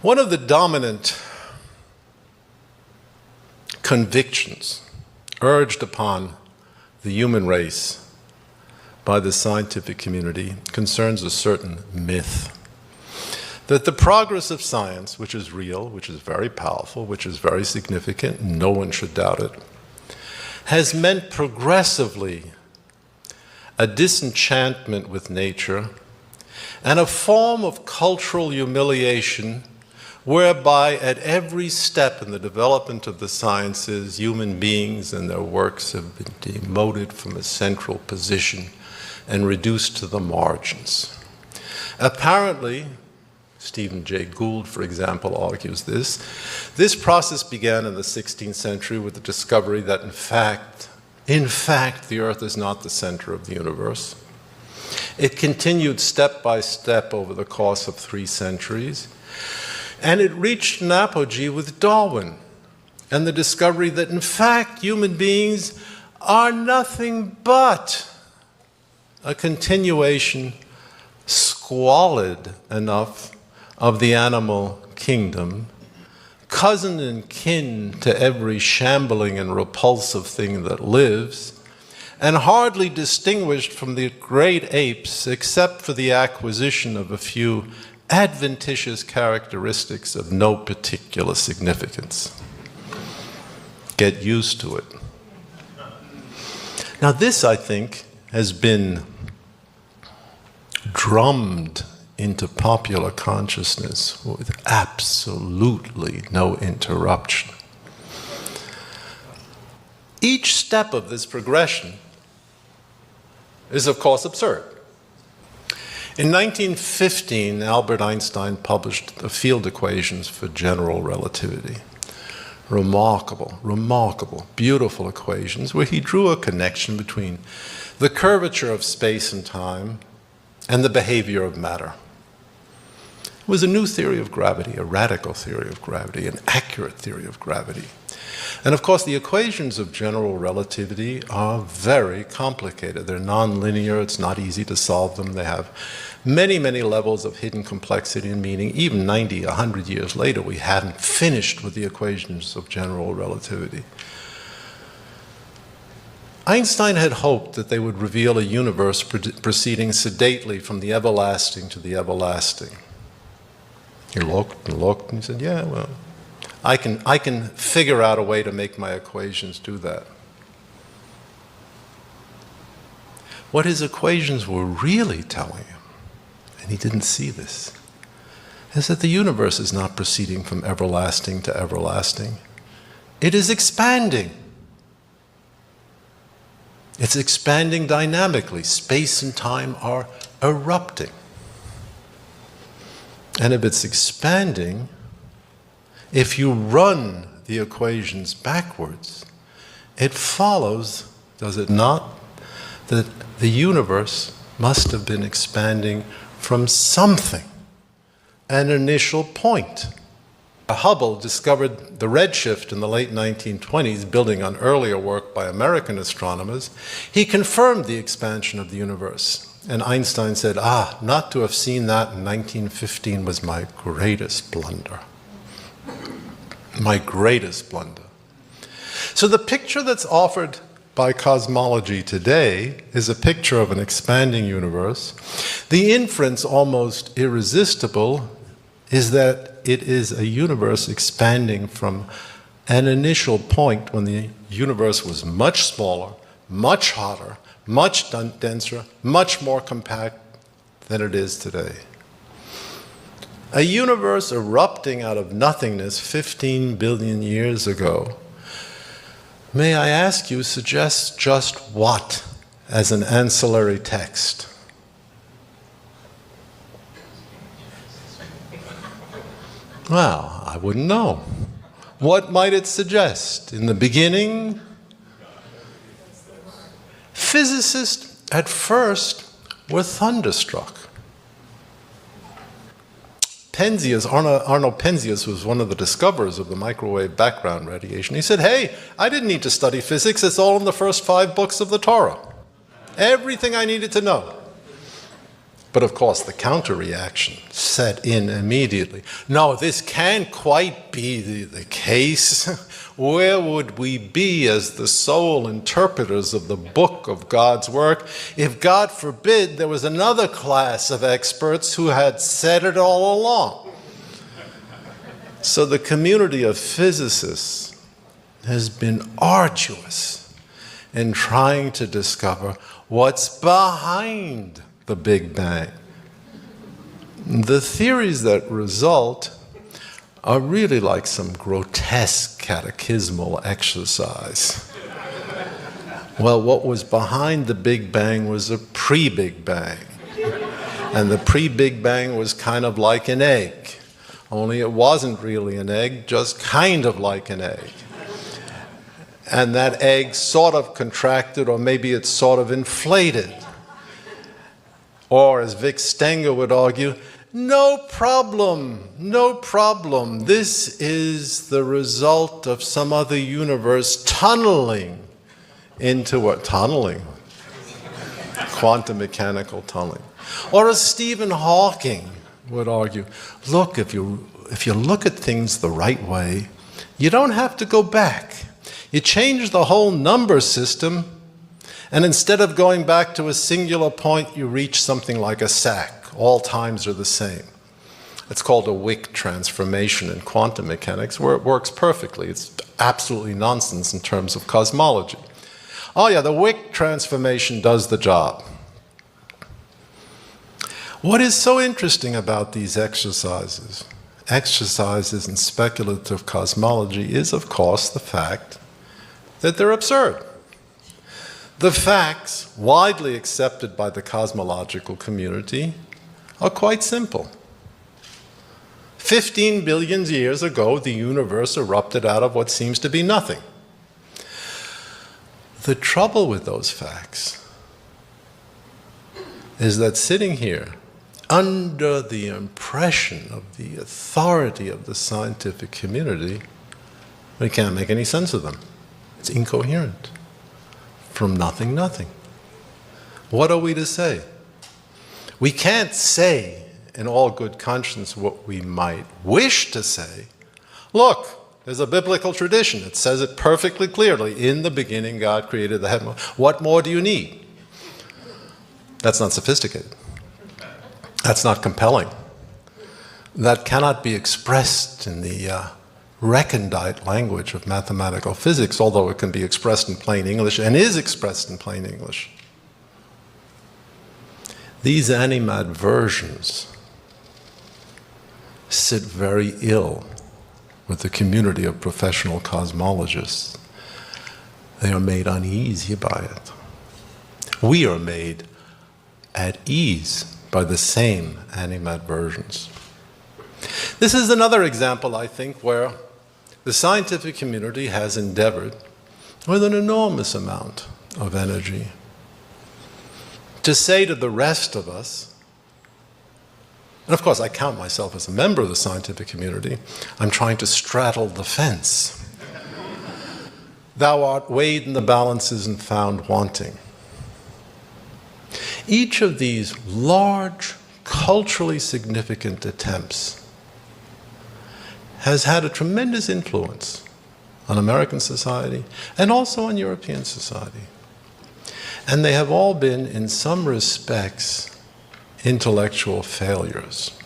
One of the dominant convictions urged upon the human race by the scientific community concerns a certain myth that the progress of science, which is real, which is very powerful, which is very significant, no one should doubt it, has meant progressively a disenchantment with nature and a form of cultural humiliation whereby at every step in the development of the sciences, human beings and their works have been demoted from a central position and reduced to the margins. Apparently, Stephen Jay Gould, for example, argues this process began in the 16th century with the discovery that in fact, the Earth is not the center of the universe. It continued step by step over the course of 3 centuries. And it reached an apogee with Darwin and the discovery that, in fact, human beings are nothing but a continuation, squalid enough, of the animal kingdom, cousin and kin to every shambling and repulsive thing that lives, and hardly distinguished from the great apes except for the acquisition of a few adventitious characteristics of no particular significance. Get used to it. Now this, I think, has been drummed into popular consciousness with absolutely no interruption. Each step of this progression is, of course, absurd. In 1915, Albert Einstein published the field equations for general relativity. Remarkable, beautiful equations where he drew a connection between the curvature of space and time and the behavior of matter. It was a new theory of gravity, a radical theory of gravity, an accurate theory of gravity. And of course, the equations of general relativity are very complicated. They're nonlinear, it's not easy to solve them. They have many, many levels of hidden complexity and meaning. Even 90, 100 years later, we hadn't finished with the equations of general relativity. Einstein had hoped that they would reveal a universe proceeding sedately from the everlasting to the everlasting. He looked and looked and he said, yeah, well, I can figure out a way to make my equations do that. What his equations were really telling him, and he didn't see this, is that the universe is not proceeding from everlasting to everlasting. It is expanding. It's expanding dynamically. Space and time are erupting. And if it's expanding, if you run the equations backwards, it follows, does it not, that the universe must have been expanding from something, an initial point. Hubble discovered the redshift in the late 1920s, building on earlier work by American astronomers. He confirmed the expansion of the universe. And Einstein said, not to have seen that in 1915 was my greatest blunder. My greatest blunder. So the picture that's offered by cosmology today is a picture of an expanding universe. The inference, almost irresistible, is that it is a universe expanding from an initial point when the universe was much smaller, much hotter, much denser, much more compact than it is today. A universe erupting out of nothingness 15 billion years ago, may I ask you, suggests just what as an ancillary text? Well, I wouldn't know. What might it suggest? In the beginning, physicists at first were thunderstruck. Arnold Penzias was one of the discoverers of the microwave background radiation. He said, hey, I didn't need to study physics. It's all in the first 5 books of the Torah. Everything I needed to know. But of course, the counter-reaction set in immediately. No, this can't quite be the case. Where would we be as the sole interpreters of the book of God's work if, God forbid, there was another class of experts who had said it all along? So the community of physicists has been arduous in trying to discover what's behind the Big Bang. The theories that result are really like some grotesque catechismal exercise. Well, what was behind the Big Bang was a pre-Big Bang. And the pre-Big Bang was kind of like an egg. Only it wasn't really an egg, just kind of like an egg. And that egg sort of contracted, or maybe it sort of inflated. Or, as Vic Stenger would argue, no problem, no problem. This is the result of some other universe tunneling into what? Tunneling. Quantum mechanical tunneling. Or as Stephen Hawking would argue, look, if you look at things the right way, you don't have to go back. You change the whole number system, and instead of going back to a singular point, you reach something like a sack. All times are the same. It's called a Wick transformation in quantum mechanics, where it works perfectly. It's absolutely nonsense in terms of cosmology. Oh yeah, the Wick transformation does the job. What is so interesting about these exercises in speculative cosmology, is, of course, the fact that they're absurd. The facts, widely accepted by the cosmological community, are quite simple. 15 billion years ago, the universe erupted out of what seems to be nothing. The trouble with those facts is that sitting here, under the impression of the authority of the scientific community, we can't make any sense of them. It's incoherent. From nothing, nothing. What are we to say? We can't say in all good conscience what we might wish to say. Look, there's a biblical tradition that says it perfectly clearly. In the beginning, God created the heaven. What more do you need? That's not sophisticated. That's not compelling. That cannot be expressed in the recondite language of mathematical physics, although it can be expressed in plain English and is expressed in plain English. These animadversions sit very ill with the community of professional cosmologists. They are made uneasy by it. We are made at ease by the same animadversions. This is another example, I think, where the scientific community has endeavored, with an enormous amount of energy, to say to the rest of us, and of course I count myself as a member of the scientific community, I'm trying to straddle the fence. Thou art weighed in the balances and found wanting. Each of these large, culturally significant attempts has had a tremendous influence on American society and also on European society. And they have all been, in some respects, intellectual failures.